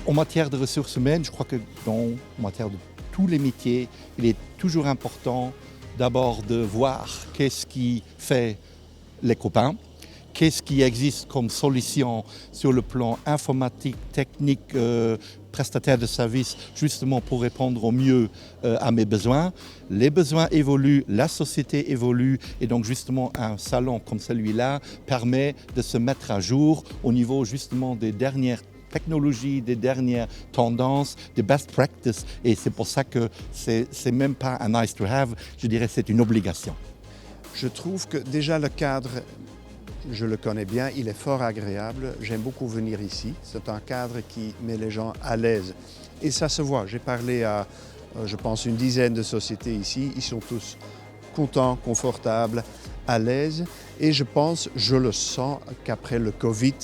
En matière de ressources humaines, je crois que en matière de tous les métiers, il est toujours important d'abord de voir qu'est-ce qui fait les copains, qu'est-ce qui existe comme solution sur le plan informatique, technique, prestataire de services, justement pour répondre au mieux à mes besoins. Les besoins évoluent, la société évolue et donc justement un salon comme celui-là permet de se mettre à jour au niveau justement des dernières technologies, des dernières tendances, des best practices et c'est pour ça que c'est même pas un nice to have, je dirais c'est une obligation. Je trouve que déjà le cadre, je le connais bien, il est fort agréable. J'aime beaucoup venir ici. C'est un cadre qui met les gens à l'aise. Et ça se voit. J'ai parlé à, je pense, une dizaine de sociétés ici. Ils sont tous contents, confortables, à l'aise. Et je pense, je le sens, qu'après le Covid,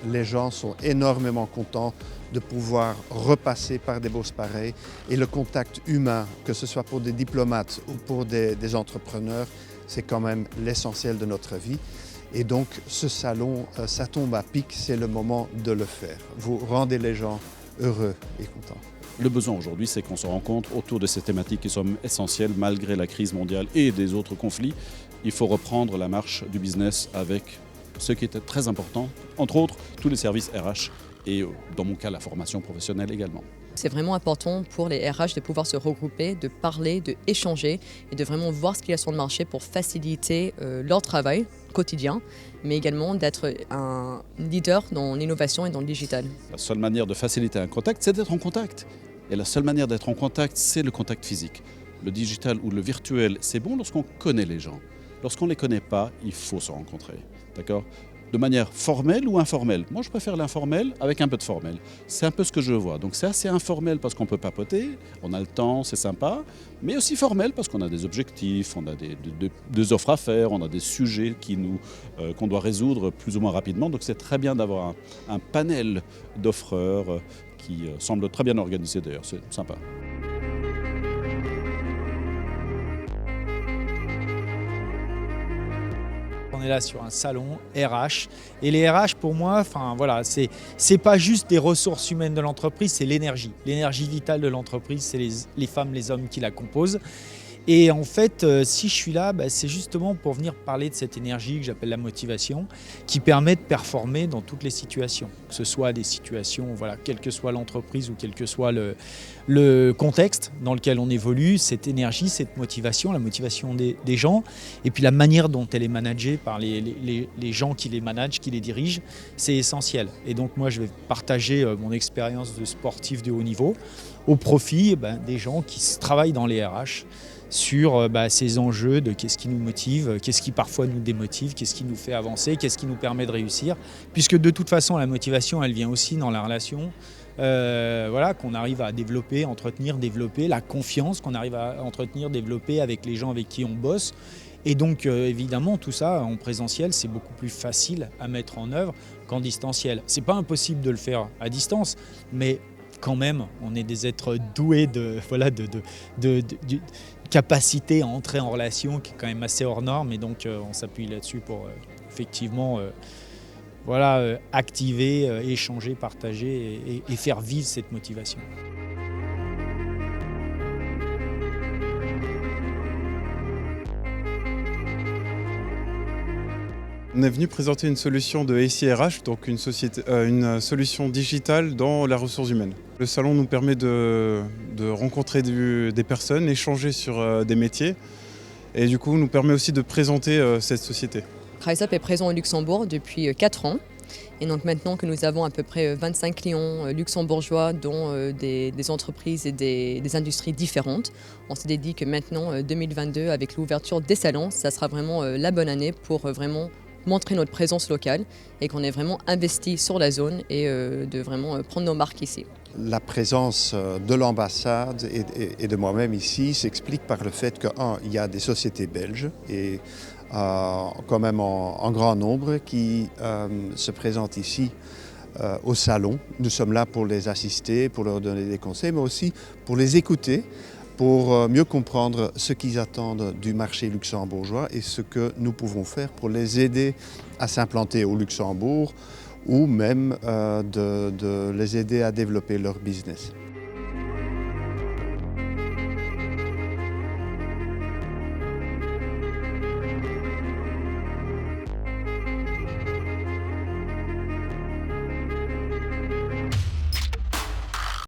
les gens sont énormément contents de pouvoir repasser par des bourses pareilles. Et le contact humain, que ce soit pour des diplomates ou pour des entrepreneurs, c'est quand même l'essentiel de notre vie. Et donc, ce salon, ça tombe à pic, c'est le moment de le faire. Vous rendez les gens heureux et contents. Le besoin aujourd'hui, c'est qu'on se rencontre autour de ces thématiques qui sont essentielles malgré la crise mondiale et des autres conflits. Il faut reprendre la marche du business avec ce qui était très important, entre autres tous les services RH et dans mon cas la formation professionnelle également. C'est vraiment important pour les RH de pouvoir se regrouper, de parler, d'échanger et de vraiment voir ce qu'il y a sur le marché pour faciliter leur travail quotidien, mais également d'être un leader dans l'innovation et dans le digital. La seule manière de faciliter un contact, c'est d'être en contact. Et la seule manière d'être en contact, c'est le contact physique. Le digital ou le virtuel, c'est bon lorsqu'on connaît les gens. Lorsqu'on ne les connaît pas, il faut se rencontrer. D'accord ? De manière formelle ou informelle. Moi, je préfère l'informel avec un peu de formel. C'est un peu ce que je vois. Donc, c'est assez informel parce qu'on peut papoter, on a le temps, c'est sympa, mais aussi formel parce qu'on a des objectifs, on a des offres à faire, on a des sujets qu'on doit résoudre plus ou moins rapidement. Donc, c'est très bien d'avoir un panel d'offreurs qui semble très bien organisé d'ailleurs. C'est sympa. On est là sur un salon RH et les RH pour moi, enfin voilà, c'est pas juste des ressources humaines de l'entreprise, c'est l'énergie vitale de l'entreprise, c'est les femmes, les hommes qui la composent. Et en fait, si je suis là, c'est justement pour venir parler de cette énergie que j'appelle la motivation, qui permet de performer dans toutes les situations. Que ce soit des situations, voilà, quelle que soit l'entreprise ou quel que soit le contexte dans lequel on évolue, cette énergie, cette motivation, la motivation des gens, et puis la manière dont elle est managée par les gens qui les managent, qui les dirigent, c'est essentiel. Et donc moi, je vais partager mon expérience de sportif de haut niveau au profit des gens qui travaillent dans les RH, sur ces enjeux de qu'est-ce qui nous motive, qu'est-ce qui parfois nous démotive, qu'est-ce qui nous fait avancer, qu'est-ce qui nous permet de réussir. Puisque de toute façon, la motivation, elle vient aussi dans la relation qu'on arrive à développer, entretenir, développer, la confiance qu'on arrive à entretenir, développer avec les gens avec qui on bosse. Et donc évidemment, tout ça en présentiel, c'est beaucoup plus facile à mettre en œuvre qu'en distanciel. C'est pas impossible de le faire à distance, mais quand même, on est des êtres doués de capacité à entrer en relation qui est quand même assez hors norme et donc on s'appuie là-dessus pour effectivement activer, échanger, partager et faire vivre cette motivation. On est venu présenter une solution de ACRH, donc une solution digitale dans la ressource humaine. Le salon nous permet de rencontrer des personnes, échanger sur des métiers et du coup nous permet aussi de présenter cette société. RiseUp est présent au Luxembourg depuis 4 ans. Et donc maintenant que nous avons à peu près 25 clients luxembourgeois, dont des entreprises et des industries différentes, on s'est dit que maintenant, 2022, avec l'ouverture des salons, ça sera vraiment la bonne année pour vraiment montrer notre présence locale et qu'on est vraiment investi sur la zone et de vraiment prendre nos marques ici. La présence de l'ambassade et de moi-même ici s'explique par le fait qu'il y a des sociétés belges et quand même en grand nombre qui se présentent ici au salon. Nous sommes là pour les assister, pour leur donner des conseils, mais aussi pour les écouter, pour mieux comprendre ce qu'ils attendent du marché luxembourgeois et ce que nous pouvons faire pour les aider à s'implanter au Luxembourg ou même de les aider à développer leur business.